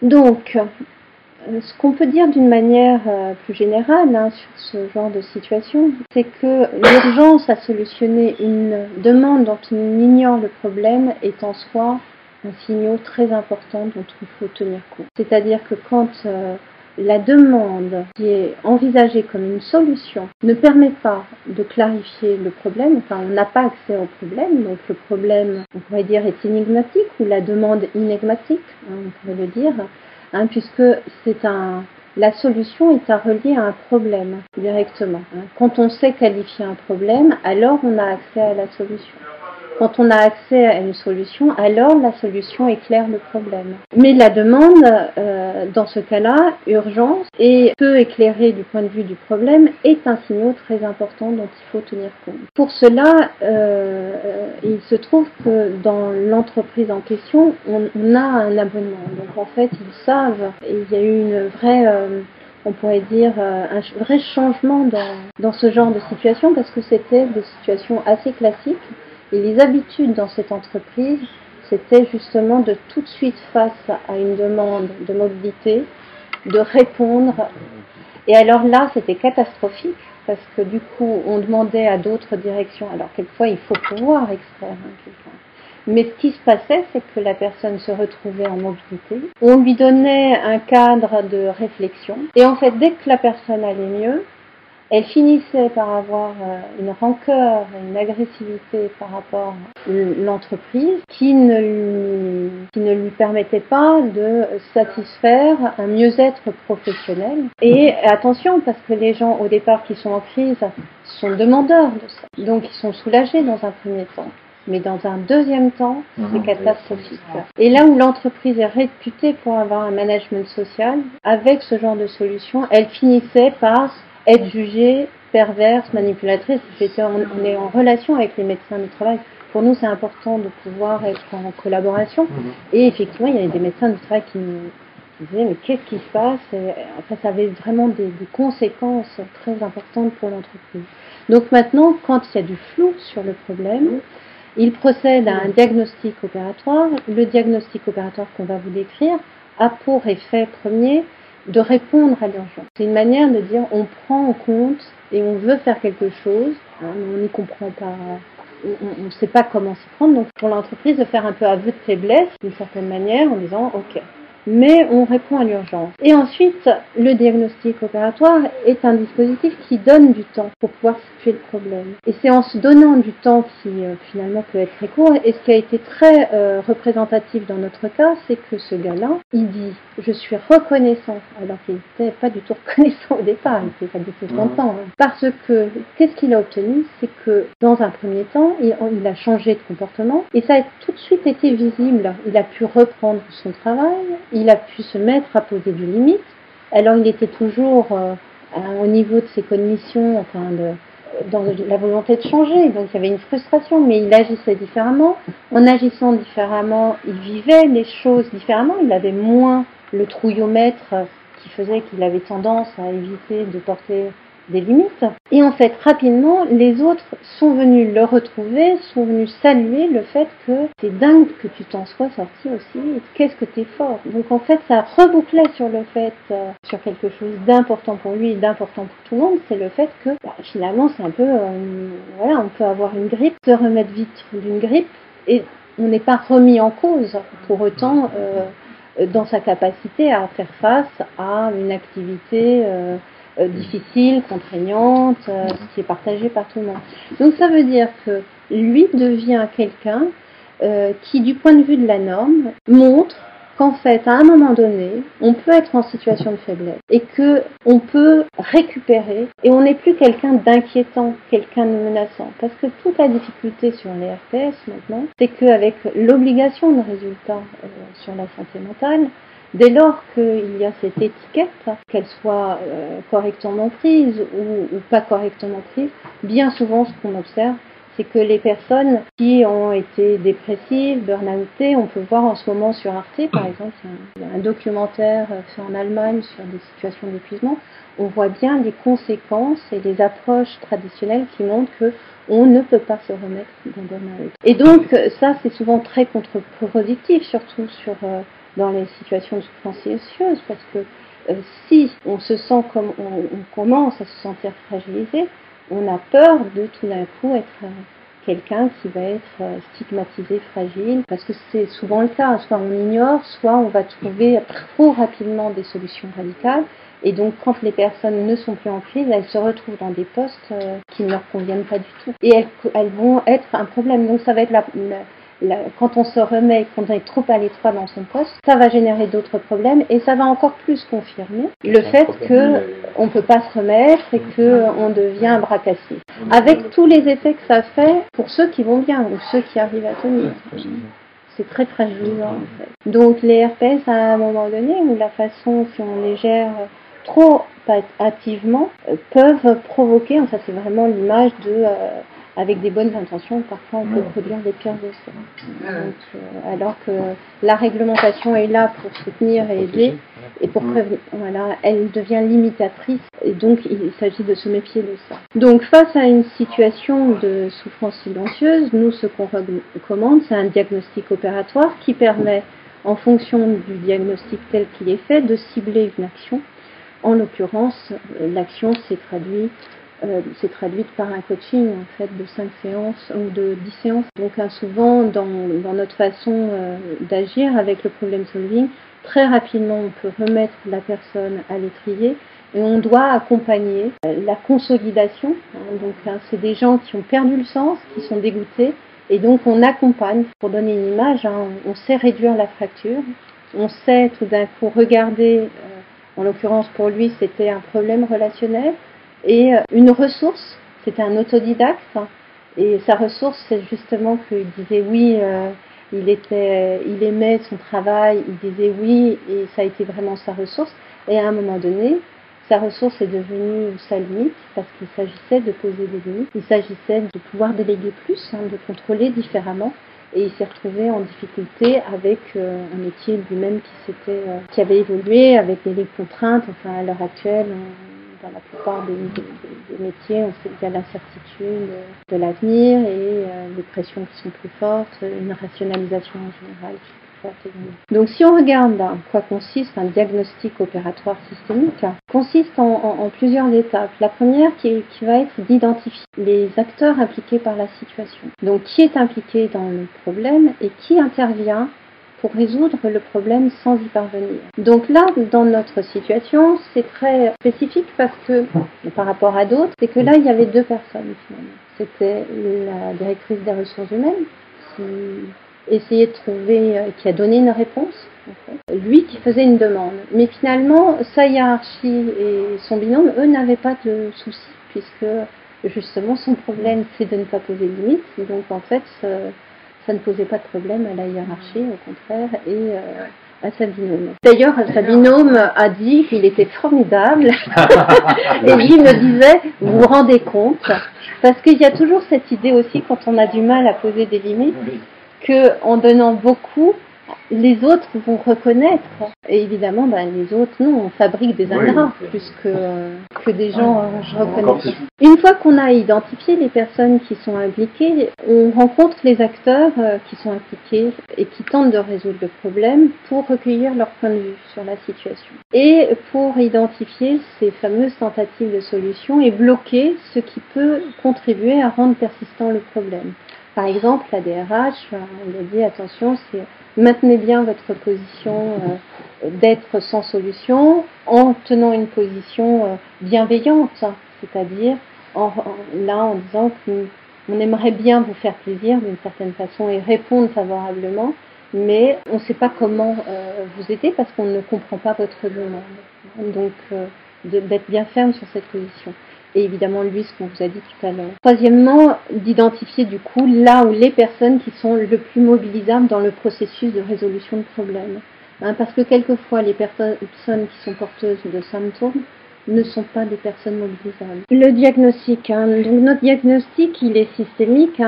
Donc, ce qu'on peut dire d'une manière plus générale sur ce genre de situation, c'est que l'urgence à solutionner une demande dont on ignore le problème est en soi un signal très important dont il faut tenir compte. C'est-à-dire que quand la demande qui est envisagée comme une solution ne permet pas de clarifier le problème, enfin on n'a pas accès au problème, donc le problème, on pourrait dire, est énigmatique ou la demande énigmatique, on pourrait le dire, puisque la solution est à relier à un problème directement. Quand on sait qualifier un problème, alors on a accès à la solution. Quand on a accès à une solution, alors la solution éclaire le problème. Mais la demande, dans ce cas-là, urgence et peu éclairée du point de vue du problème, est un signal très important dont il faut tenir compte. Pour cela, il se trouve que dans l'entreprise en question, on a un abonnement. Donc en fait, ils savent, et il y a eu une vraie... on pourrait dire un vrai changement dans ce genre de situation parce que c'était des situations assez classiques. Et les habitudes dans cette entreprise, c'était justement de tout de suite face à une demande de mobilité, de répondre. Et alors là, c'était catastrophique parce que du coup, on demandait à d'autres directions. Alors quelquefois, il faut pouvoir extraire quelqu'un. Mais ce qui se passait, c'est que la personne se retrouvait en mobilité. On lui donnait un cadre de réflexion. Et en fait, dès que la personne allait mieux, elle finissait par avoir une rancœur, une agressivité par rapport à l'entreprise qui ne lui permettait pas de satisfaire un mieux-être professionnel. Et attention, parce que les gens au départ qui sont en crise sont demandeurs de ça. Donc ils sont soulagés dans un premier temps. Mais dans un deuxième temps, c'est catastrophique. Et là où l'entreprise est réputée pour avoir un management social, avec ce genre de solution, elle finissait par être jugée perverse, manipulatrice. On est en relation avec les médecins du travail. Pour nous, c'est important de pouvoir être en collaboration. Et effectivement, il y avait des médecins du travail qui nous disaient mais qu'est-ce qui se passe? Et, enfin, ça avait vraiment des conséquences très importantes pour l'entreprise. Donc maintenant, quand il y a du flou sur le problème, il procède à un diagnostic opératoire. Le diagnostic opératoire qu'on va vous décrire a pour effet premier de répondre à l'urgence. C'est une manière de dire on prend en compte et on veut faire quelque chose, mais on n'y comprend pas, on ne sait pas comment s'y prendre. Donc pour l'entreprise de faire un peu aveu de faiblesse d'une certaine manière en disant ok. Mais on répond à l'urgence. Et ensuite, le diagnostic opératoire est un dispositif qui donne du temps pour pouvoir situer le problème. Et c'est en se donnant du temps qui finalement peut être très court. Et ce qui a été très représentatif dans notre cas, c'est que ce gars-là, il dit « je suis reconnaissant », alors qu'il n'était pas du tout reconnaissant au départ, il n'était pas du tout content. Parce que, qu'est-ce qu'il a obtenu? C'est que dans un premier temps, il a changé de comportement et ça a tout de suite été visible. Il a pu reprendre son travail, il a pu se mettre à poser des limites. Alors il était toujours au niveau de ses cognitions, enfin dans la volonté de changer. Donc il y avait une frustration, mais il agissait différemment. En agissant différemment, il vivait les choses différemment. Il avait moins le trouillomètre qui faisait qu'il avait tendance à éviter de porter des limites. Et en fait, rapidement, les autres sont venus le retrouver, sont venus saluer le fait que c'est dingue que tu t'en sois sorti aussi, et qu'est-ce que t'es fort. Donc en fait, ça rebouclait sur le fait, sur quelque chose d'important pour lui et d'important pour tout le monde, c'est le fait que finalement, c'est un peu, voilà, on peut avoir une grippe, se remettre vite d'une grippe, et on n'est pas remis en cause pour autant dans sa capacité à faire face à une activité difficile, contraignante, qui est partagée par tout le monde. Donc ça veut dire que lui devient quelqu'un qui, du point de vue de la norme, montre qu'en fait, à un moment donné, on peut être en situation de faiblesse et que on peut récupérer et on n'est plus quelqu'un d'inquiétant, quelqu'un de menaçant. Parce que toute la difficulté sur les RTS maintenant, c'est qu'avec l'obligation de résultat sur la santé mentale, dès lors qu'il y a cette étiquette, qu'elle soit correctement prise ou pas correctement prise, bien souvent ce qu'on observe, c'est que les personnes qui ont été dépressives, burn-outées, on peut voir en ce moment sur Arte, par exemple, il y a un documentaire fait en Allemagne sur des situations d'épuisement, on voit bien les conséquences et les approches traditionnelles qui montrent que on ne peut pas se remettre d'un burn-out. Et donc ça, c'est souvent très contre-productif, surtout sur dans les situations de souffrance silencieuse, parce que si on se sent comme on commence à se sentir fragilisé, on a peur de tout d'un coup être quelqu'un qui va être stigmatisé, fragile, parce que c'est souvent le cas, soit on ignore, soit on va trouver trop rapidement des solutions radicales, et donc quand les personnes ne sont plus en crise, elles se retrouvent dans des postes qui ne leur conviennent pas du tout, et elles vont être un problème. Donc ça va être quand on se remet, quand on est trop à l'étroit dans son poste, ça va générer d'autres problèmes, et ça va encore plus confirmer le fait qu'on ne peut pas se remettre et qu'on devient un bras cassé. Avec tous les effets que ça fait pour ceux qui vont bien ou ceux qui arrivent à tenir. C'est très fragilisant en fait. Donc les RPS à un moment donné, ou la façon si on les gère trop hâtivement, peuvent provoquer, enfin c'est vraiment l'image de avec des bonnes intentions, parfois on peut produire des pires effets. Alors que la réglementation est là pour soutenir et aider, et pour prévenir, voilà, elle devient limitatrice, et donc il s'agit de se méfier de ça. Donc face à une situation de souffrance silencieuse, nous ce qu'on recommande, c'est un diagnostic opératoire qui permet, en fonction du diagnostic tel qu'il est fait, de cibler une action. En l'occurrence, l'action s'est traduite par un coaching en fait de 5 séances ou de 10 séances. Donc souvent dans notre façon d'agir avec le problem solving, très rapidement on peut remettre la personne à l'étrier et on doit accompagner la consolidation. Donc c'est des gens qui ont perdu le sens, qui sont dégoûtés, et donc on accompagne. Pour donner une image, on sait réduire la fracture, on sait tout d'un coup regarder, en l'occurrence pour lui c'était un problème relationnel, et une ressource, c'était un autodidacte, et sa ressource c'est justement qu'il disait oui, il aimait son travail, il disait oui, et ça a été vraiment sa ressource, et à un moment donné, sa ressource est devenue sa limite, parce qu'il s'agissait de poser des limites, il s'agissait de pouvoir déléguer plus, de contrôler différemment, et il s'est retrouvé en difficulté avec un métier lui-même qui avait évolué avec des contraintes. Enfin à l'heure actuelle, dans la plupart des métiers, on sait qu'il y a l'incertitude de l'avenir et des pressions qui sont plus fortes, une rationalisation en général qui est plus forte. Donc si on regarde en quoi consiste un diagnostic opératoire systémique, consiste en plusieurs étapes. La première qui va être d'identifier les acteurs impliqués par la situation. Donc qui est impliqué dans le problème et qui intervient pour résoudre le problème sans y parvenir. Donc là, dans notre situation, c'est très spécifique parce que, par rapport à d'autres, c'est que là, il y avait deux personnes finalement. C'était la directrice des ressources humaines qui essayait de trouver, qui a donné une réponse, en fait. Lui qui faisait une demande. Mais finalement, sa hiérarchie et son binôme, eux, n'avaient pas de soucis puisque justement son problème, c'est de ne pas poser de limites. Donc en fait, ça ne posait pas de problème à la hiérarchie, au contraire, et à sa binôme. D'ailleurs, sa binôme a dit qu'il était formidable, et lui me disait, vous vous rendez compte, parce qu'il y a toujours cette idée aussi, quand on a du mal à poser des limites, qu'en donnant beaucoup, les autres vont reconnaître. Et évidemment, les autres, non, on fabrique des ingrats plus que des gens reconnaissent. Une fois qu'on a identifié les personnes qui sont impliquées, on rencontre les acteurs qui sont impliqués et qui tentent de résoudre le problème pour recueillir leur point de vue sur la situation. Et pour identifier ces fameuses tentatives de solution et bloquer ce qui peut contribuer à rendre persistant le problème. Par exemple, la DRH, on a dit attention, c'est maintenez bien votre position d'être sans solution en tenant une position bienveillante, c'est-à-dire en disant qu'on aimerait bien vous faire plaisir d'une certaine façon et répondre favorablement, mais on ne sait pas comment vous aider parce qu'on ne comprend pas votre demande. Donc, d'être bien ferme sur cette position. Et évidemment, lui, ce qu'on vous a dit tout à l'heure. Troisièmement, d'identifier du coup là où les personnes qui sont le plus mobilisables dans le processus de résolution de problèmes. Parce que quelquefois, les personnes qui sont porteuses de symptômes ne sont pas des personnes mobilisables. Le diagnostic, donc notre diagnostic, il est systémique,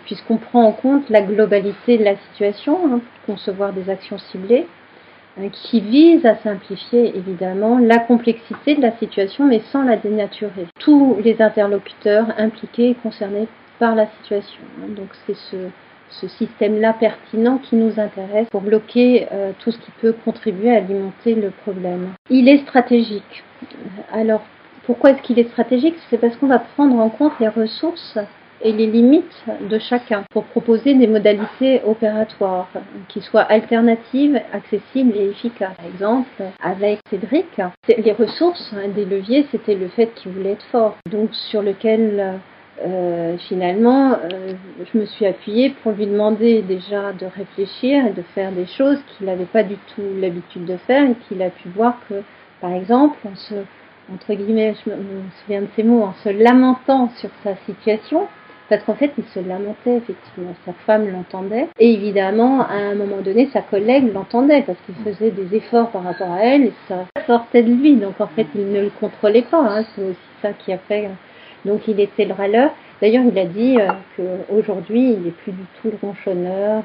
puisqu'on prend en compte la globalité de la situation, pour concevoir des actions ciblées, qui vise à simplifier évidemment la complexité de la situation mais sans la dénaturer. Tous les interlocuteurs impliqués et concernés par la situation. Donc c'est ce système-là pertinent qui nous intéresse pour bloquer tout ce qui peut contribuer à alimenter le problème. Il est stratégique. Alors, pourquoi est-ce qu'il est stratégique? C'est parce qu'on va prendre en compte les ressources et les limites de chacun pour proposer des modalités opératoires qui soient alternatives, accessibles et efficaces. Par exemple, avec Cédric, les ressources des leviers, c'était le fait qu'il voulait être fort, donc sur lequel finalement je me suis appuyée pour lui demander déjà de réfléchir et de faire des choses qu'il n'avait pas du tout l'habitude de faire et qu'il a pu voir que, par exemple, entre guillemets, je me souviens de ces mots, en se lamentant sur sa situation, parce qu'en fait, il se lamentait, effectivement. Sa femme l'entendait. Et évidemment, à un moment donné, sa collègue l'entendait, parce qu'il faisait des efforts par rapport à elle, et ça sortait de lui. Donc, en fait, il ne le contrôlait pas. Hein. C'est aussi ça qui a fait. Donc, il était le râleur. D'ailleurs, il a dit qu'aujourd'hui, il n'est plus du tout le ronchonneur.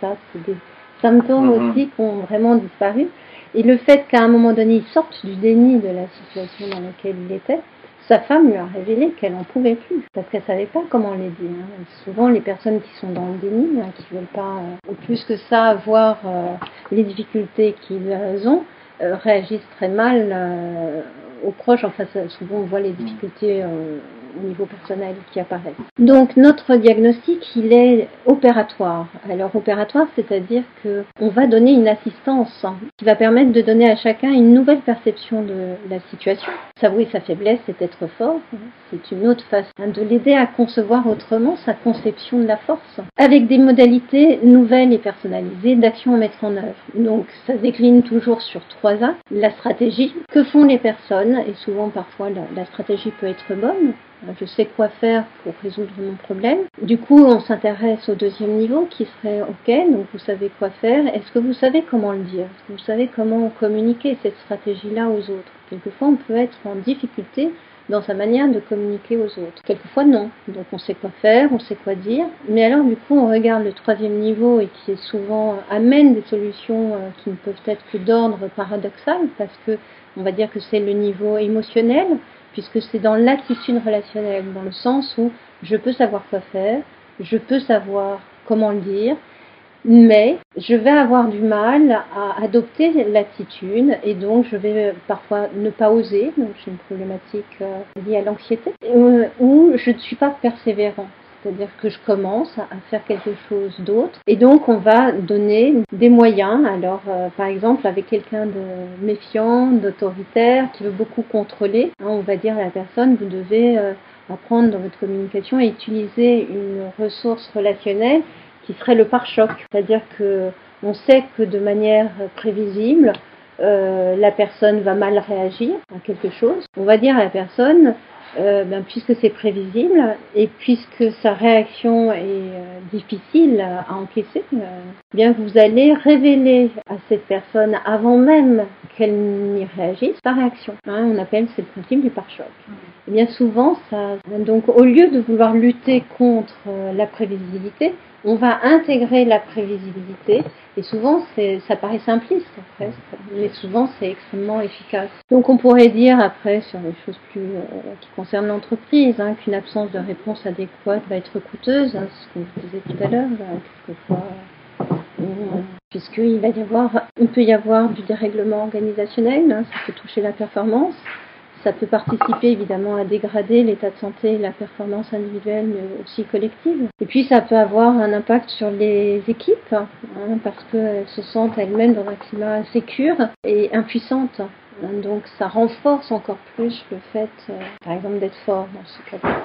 Ça, c'est des symptômes aussi qui ont vraiment disparu. Et le fait qu'à un moment donné, il sorte du déni de la situation dans laquelle il était, sa femme lui a révélé qu'elle n'en pouvait plus, parce qu'elle ne savait pas comment l'aider. Hein. Souvent, les personnes qui sont dans le déni, qui ne veulent pas, plus que ça, voir les difficultés qu'ils ont, réagissent très mal aux proches. Enfin, souvent, on voit les difficultés au niveau personnel qui apparaissent. Donc, notre diagnostic, il est opératoire. Alors, opératoire, c'est-à-dire qu'on va donner une assistance qui va permettre de donner à chacun une nouvelle perception de la situation. S'avouer sa faiblesse, c'est être fort. C'est une autre façon de l'aider à concevoir autrement sa conception de la force, avec des modalités nouvelles et personnalisées d'action à mettre en œuvre. Donc, ça se décline toujours sur 3 axes. La stratégie, que font les personnes, et souvent, parfois, la stratégie peut être bonne. Je sais quoi faire pour résoudre mon problème. Du coup, on s'intéresse au deuxième niveau qui serait OK, donc vous savez quoi faire. Est-ce que vous savez comment le dire? Est-ce que vous savez comment communiquer cette stratégie-là aux autres? Quelquefois, on peut être en difficulté dans sa manière de communiquer aux autres. Quelquefois, non. Donc, on sait quoi faire, on sait quoi dire. Mais alors, du coup, on regarde le troisième niveau et qui est souvent amène des solutions qui ne peuvent être que d'ordre paradoxal parce que on va dire que c'est le niveau émotionnel, puisque c'est dans l'attitude relationnelle, dans le sens où je peux savoir quoi faire, je peux savoir comment le dire, mais je vais avoir du mal à adopter l'attitude et donc je vais parfois ne pas oser, donc j'ai une problématique liée à l'anxiété, ou je ne suis pas persévérant. C'est-à-dire que je commence à faire quelque chose d'autre. Et donc, on va donner des moyens. Alors, par exemple, avec quelqu'un de méfiant, d'autoritaire, qui veut beaucoup contrôler, on va dire à la personne, vous devez apprendre dans votre communication à utiliser une ressource relationnelle qui serait le pare-choc. C'est-à-dire que on sait que de manière prévisible, la personne va mal réagir à quelque chose. On va dire à la personne, puisque c'est prévisible et puisque sa réaction est difficile à encaisser, bien vous allez révéler à cette personne avant même qu'elle n'y réagisse sa réaction. On appelle c'est le principe du pare-choc. Et bien souvent, donc au lieu de vouloir lutter contre la prévisibilité, on va intégrer la prévisibilité et souvent ça paraît simpliste presque, mais souvent c'est extrêmement efficace. Donc on pourrait dire après sur les choses plus qui concernent l'entreprise qu'une absence de réponse adéquate va être coûteuse, c'est ce que je disais tout à l'heure, quelquefois. Puisqu'il peut y avoir du dérèglement organisationnel, ça peut toucher la performance. Ça peut participer évidemment à dégrader l'état de santé et la performance individuelle, mais aussi collective. Et puis ça peut avoir un impact sur les équipes, parce qu'elles se sentent elles-mêmes dans un climat insécure et impuissantes. Donc ça renforce encore plus le fait, par exemple, d'être fort dans ce cas-là.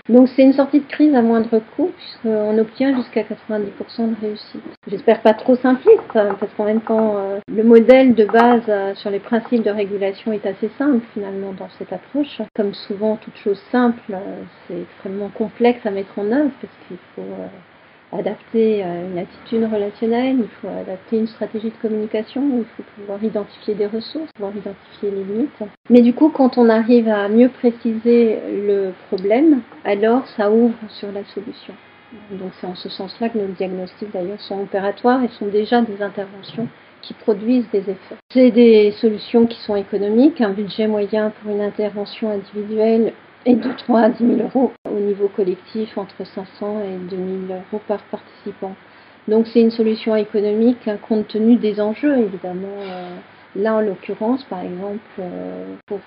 Donc c'est une sortie de crise à moindre coût, puisqu'on obtient jusqu'à 90% de réussite. J'espère pas trop simpliste, parce qu'en même temps, le modèle de base sur les principes de régulation est assez simple finalement dans cette approche. Comme souvent, toute chose simple, c'est extrêmement complexe à mettre en œuvre, parce qu'il faut adapter une attitude relationnelle, il faut adapter une stratégie de communication, il faut pouvoir identifier des ressources, pouvoir identifier les limites. Mais du coup, quand on arrive à mieux préciser le problème, alors ça ouvre sur la solution. Donc c'est en ce sens-là que nos diagnostics d'ailleurs sont opératoires et sont déjà des interventions qui produisent des effets. C'est des solutions qui sont économiques, un budget moyen pour une intervention individuelle et de 3 à 10 000 euros au niveau collectif, entre 500 et 2 000 euros par participant. Donc c'est une solution économique compte tenu des enjeux, évidemment. Là, en l'occurrence, par exemple, pour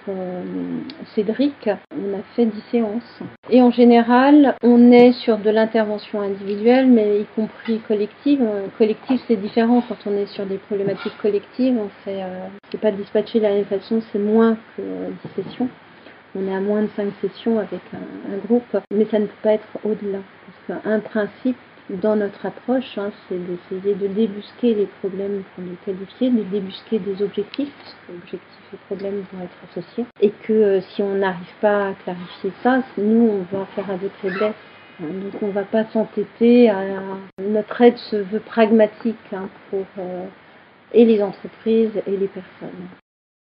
Cédric, on a fait 10 séances. Et en général, on est sur de l'intervention individuelle, mais y compris collective. Collective, c'est différent. Quand on est sur des problématiques collectives, c'est pas dispatché de la même façon, c'est moins que 10 sessions. On est à moins de 5 sessions avec un groupe, mais ça ne peut pas être au-delà. Parce qu'un principe dans notre approche, c'est d'essayer de débusquer les problèmes pour les qualifier, de débusquer des objectifs, parce que objectifs et problèmes vont être associés, et que si on n'arrive pas à clarifier ça, nous, on va faire avec les blesses. Donc on ne va pas s'entêter Notre aide se veut pragmatique pour et les entreprises et les personnes.